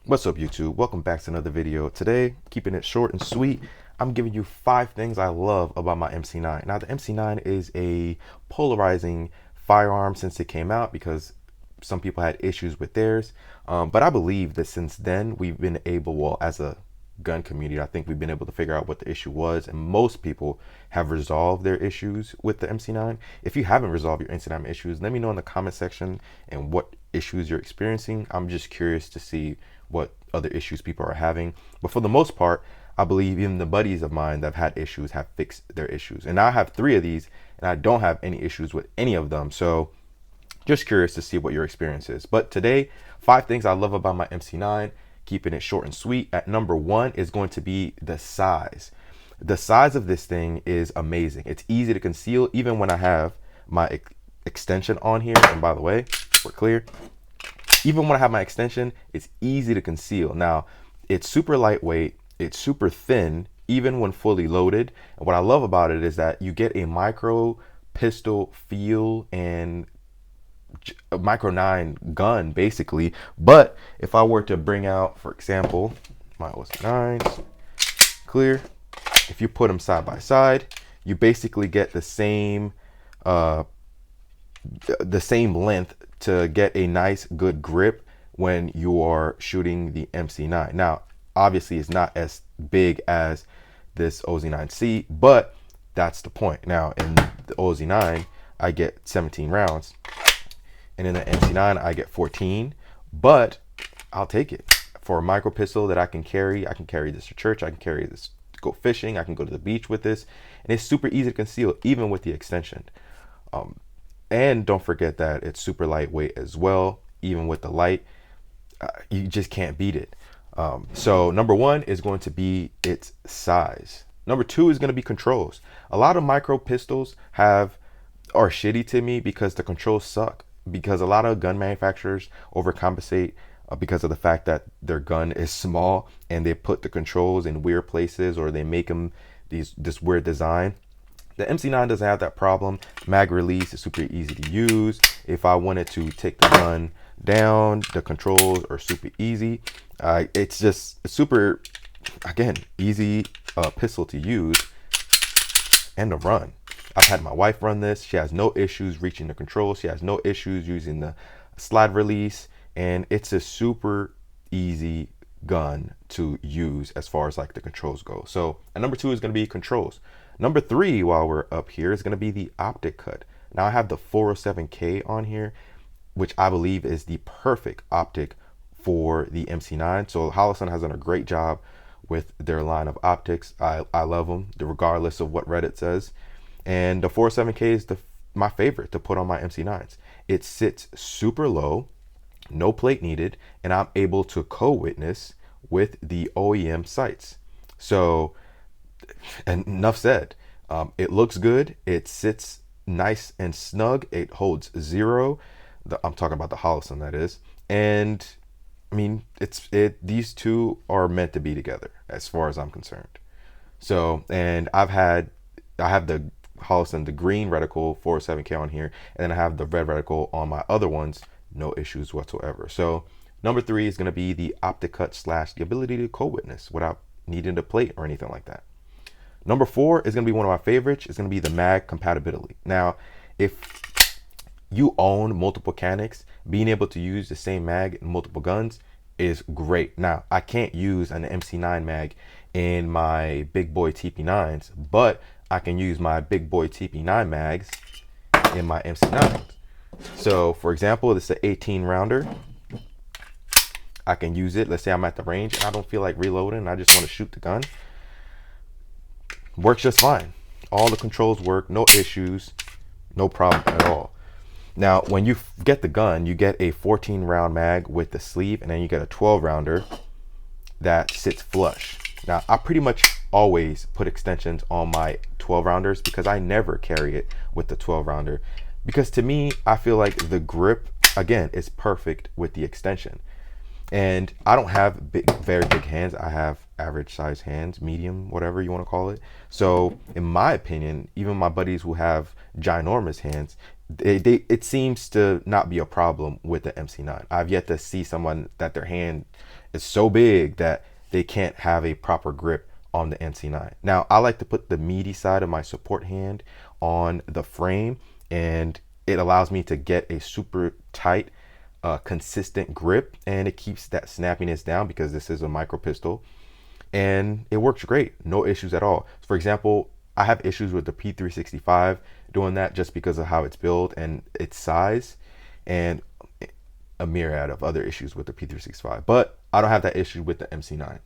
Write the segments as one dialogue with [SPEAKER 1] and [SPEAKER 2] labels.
[SPEAKER 1] What's up, YouTube? Welcome back to another video. Today, keeping it short and sweet, I'm giving you 5 things I love about my MC9. Now, the MC9 is a polarizing firearm since it came out because some people had issues with theirs. But I believe that since then, we've been able, well, as a gun community, I think we've been able to figure out what the issue was, and most people have resolved their issues with the MC9. If you haven't resolved your MC9 issues, let me know in the comment section and what issues you're experiencing. I'm just curious to see what other issues people are having. But for the most part, I believe even the buddies of mine that have had issues have fixed their issues. And now I have 3 of these and I don't have any issues with any of them. So just curious to see what your experience is. But today, 5 things I love about my MC9, keeping it short and sweet. At number 1 is going to be the size. The size of this thing is amazing. It's easy to conceal even when I have my extension on here. And by the way, we're clear. Even when I have my extension, it's easy to conceal. Now, it's super lightweight, it's super thin, even when fully loaded. And what I love about it is that you get a micro pistol feel and a micro 9 gun, basically. But if I were to bring out, for example, my OZ9s, clear, if you put them side by side, you basically get uh, the same length to get a nice good grip when you are shooting the MC9. Now, obviously it's not as big as this OZ9C, but that's the point. Now in the OZ9, I get 17 rounds, and in the MC9, I get 14, but I'll take it. For a micro pistol that I can carry this to church, I can carry this to go fishing, I can go to the beach with this, and it's super easy to conceal even with the extension. And don't forget that it's super lightweight as well. Even with the light, you just can't beat it. So number 1 is going to be its size. Number 2 is going to be controls. A lot of micro pistols are shitty to me because the controls suck. Because a lot of gun manufacturers overcompensate because of the fact that their gun is small and they put the controls in weird places, or they make them this weird design. The MC9 doesn't have that problem. Mag release is super easy to use. If I wanted to take the gun down, the controls are super easy. It's just super, again, easy pistol to use and to run. I've had my wife run this. She has no issues reaching the controls. She has no issues using the slide release. And it's a super easy gun to use as far as like the controls go. So and number 2 is going to be controls. Number 3, while we're up here, is going to be the Optic cut. Now I have the 407K on here, which I believe is the perfect optic for the MC9. So Holosun has done a great job with their line of optics. I love them regardless of what Reddit says. And the 407K is my favorite to put on my MC9s. It sits super low, no plate needed, and I'm able to co-witness with the OEM sights. So, and enough said. It looks good. It sits nice and snug. It holds 0. I'm talking about the Holosun, that is. And I mean, these two are meant to be together as far as I'm concerned. So, and I have the Holosun, the green reticle 407K on here, and then I have the red reticle on my other ones. No issues whatsoever. So number 3 is going to be the Optic cut / the ability to co-witness without needing to plate or anything like that. Number 4 is going to be one of my favorites. It's going to be the mag compatibility. Now, if you own multiple Canics, being able to use the same mag in multiple guns is great. Now, I can't use an MC9 mag in my big boy TP9s, but I can use my big boy TP9 mags in my MC9s. So, for example, this is an 18 rounder. I can use it. Let's say I'm at the range and I don't feel like reloading. I just want to shoot the gun. Works just fine. All the controls work, no issues, no problem at all. Now, when you get the gun, you get a 14 round mag with the sleeve, and then you get a 12 rounder that sits flush. Now, I pretty much always put extensions on my 12 rounders because I never carry it with the 12 rounder. Because to me, I feel like the grip, again, is perfect with the extension. And I don't have very big hands. I have average size hands, medium, whatever you want to call it. So in my opinion, even my buddies who have ginormous hands, it seems to not be a problem with the MC9. I've yet to see someone that their hand is so big that they can't have a proper grip on the MC9. Now, I like to put the meaty side of my support hand on the frame, and it allows me to get a super tight, consistent grip, and it keeps that snappiness down because this is a micro pistol, and it works great. No issues at all. For example, I have issues with the P365 doing that just because of how it's built and its size, and a myriad of other issues with the P365. But I don't have that issue with the MC9.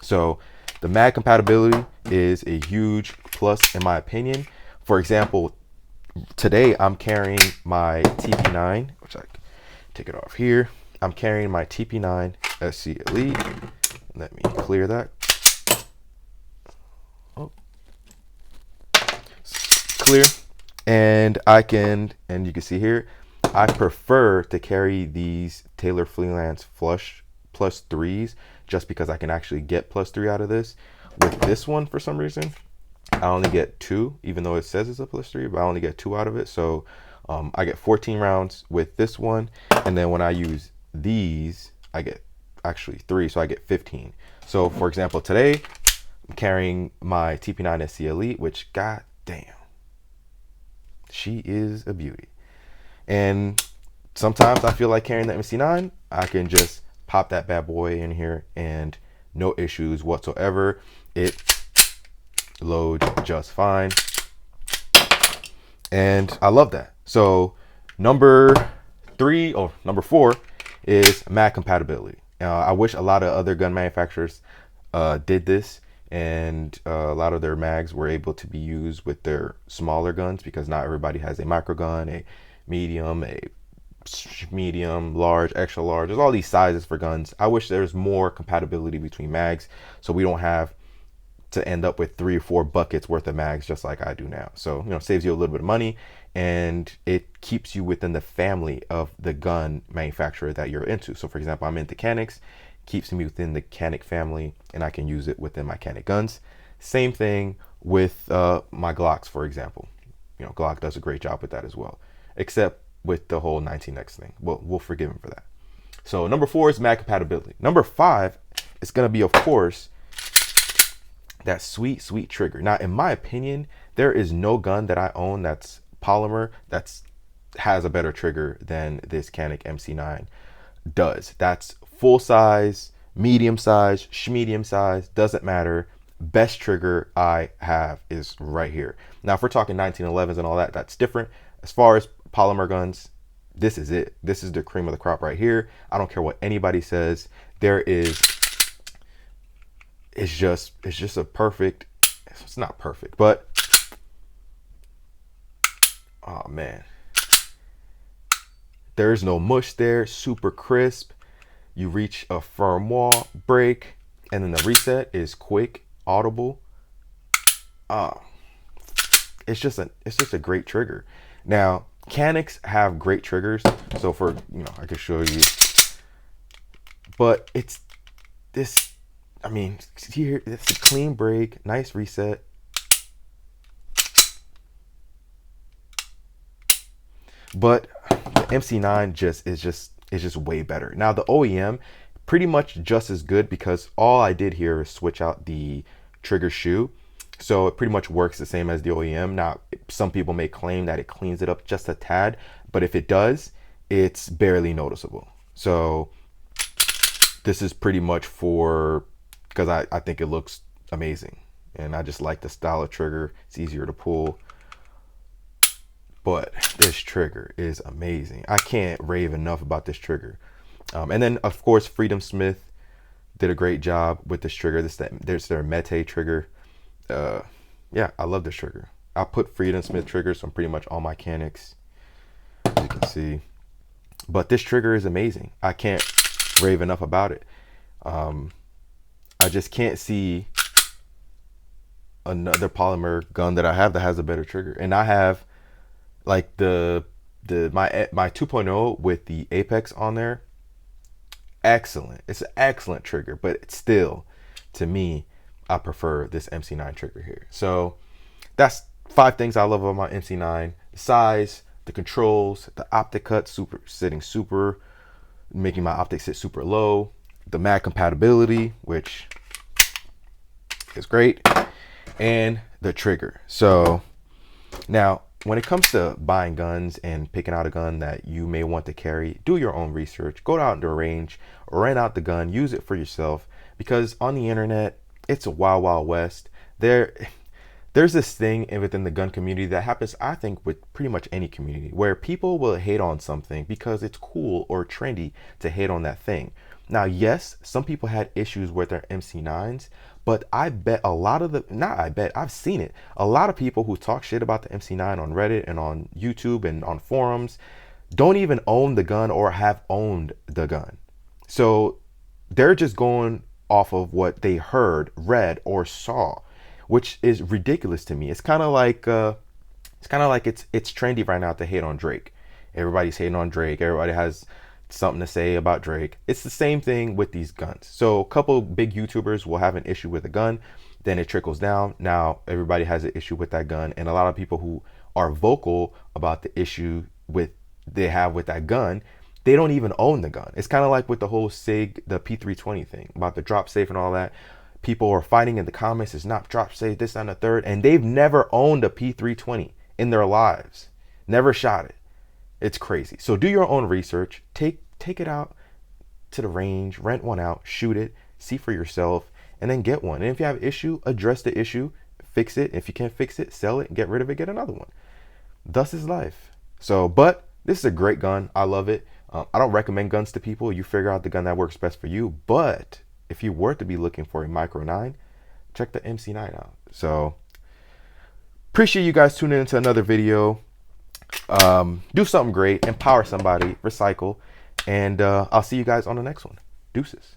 [SPEAKER 1] So the mag compatibility is a huge plus in my opinion. For example, today I'm carrying my TP9, which I take it off here. I'm carrying my TP9 SC Elite. Let me clear that. Oh, clear. And I can, and you can see here, I prefer to carry these Taylor Freelance Flush +3s just because I can actually get +3 out of this. With this one, for some reason, I only get 2, even though it says it's a +3, but I only get 2 out of it. So I get 14 rounds with this one, and then when I use these, I get actually 3, so I get 15. So for example, today I'm carrying my TP9 SC Elite, which god damn, she is a beauty. And sometimes I feel like carrying the MC9, I can just pop that bad boy in here and no issues whatsoever. It loads just fine, and I love that. So number 4 is mag compatibility. I wish a lot of other gun manufacturers did this, and a lot of their mags were able to be used with their smaller guns, because not everybody has a micro gun, a medium, large, extra large. There's all these sizes for guns. I wish there's more compatibility between mags, so we don't have to end up with 3 or 4 buckets worth of mags just like I do now. So, you know, saves you a little bit of money, and it keeps you within the family of the gun manufacturer that you're into. So for example, I'm into Canics, keeps me within the Canik family, and I can use it within my Canik guns. Same thing with my Glocks, for example. You know, Glock does a great job with that as well, except with the whole 19X thing. Well, we'll forgive him for that. So number 4 is mag compatibility. Number 5 is going to be, of course, that sweet trigger. Now, in my opinion, there is no gun that I own that's polymer that's has a better trigger than this Canik MC9 does. That's full size, medium size, schmedium size, doesn't matter. Best trigger I have is right here. Now, if we're talking 1911s and all that, that's different. As far as polymer guns, this is it. This is the cream of the crop right here. I don't care what anybody says. It's just a perfect, it's not perfect, but oh man, there's no mush there. Super crisp. You reach a firm wall, break, and then the reset is quick, audible. It's just a great trigger. Now, Canics have great triggers, so for, you know, I can show you, but it's this, I mean, here it's a clean break, nice reset. But the MC9 is just way better. Now the OEM, pretty much just as good, because all I did here is switch out the trigger shoe. So it pretty much works the same as the OEM. Now, some people may claim that it cleans it up just a tad, but if it does, it's barely noticeable. So this is pretty much for, because I think it looks amazing, and I just like the style of trigger. It's easier to pull, but this trigger is amazing. I can't rave enough about this trigger. And then of course, Freedom Smith did a great job with this trigger. There's their Mete trigger. Yeah, I love this trigger. I put Freedom Smith triggers on pretty much all my Canics, as you can see. But this trigger is amazing. I can't rave enough about it. I just can't see another polymer gun that I have that has a better trigger. And I have like my 2.0 with the Apex on there. Excellent. It's an excellent trigger, but it's still, to me, I prefer this MC9 trigger here. So that's 5 things I love about my MC9: the size, the controls, the Optic cut, sitting super, making my Optic sit super low, the mag compatibility, which is great, and the trigger. So now, when it comes to buying guns and picking out a gun that you may want to carry, do your own research. Go out into a range, rent out the gun, use it for yourself, because on the internet, it's a wild, wild west. There's this thing within the gun community that happens, I think, with pretty much any community, where people will hate on something because it's cool or trendy to hate on that thing. Now, yes, some people had issues with their MC9s, but I bet a lot of I've seen it. A lot of people who talk shit about the MC9 on Reddit and on YouTube and on forums don't even own the gun or have owned the gun. So they're just going off of what they heard, read, or saw, which is ridiculous to me. It's kind of like it's trendy right now to hate on Drake. Everybody's hating on Drake. Everybody has something to say about Drake. It's the same thing with these guns. So a couple big YouTubers will have an issue with a gun, then it trickles down. Now everybody has an issue with that gun, and a lot of people who are vocal about the issue they have with that gun, they don't even own the gun. It's kind of like with the whole SIG, the P320 thing about the drop safe and all that. People are fighting in the comments, it's not drop safe, this and the third, and they've never owned a P320 in their lives, never shot it. It's crazy. So do your own research. Take it out to the range, rent one out, shoot it, see for yourself, and then get one. And if you have an issue, address the issue, fix it. If you can't fix it, sell it, get rid of it, get another one. Thus is life. So, but this is a great gun. I love it. I don't recommend guns to people. You figure out the gun that works best for you. But if you were to be looking for a Micro 9, check the MC9 out. So appreciate you guys tuning into another video. Do something great, empower somebody, recycle, and I'll see you guys on the next one. Deuces.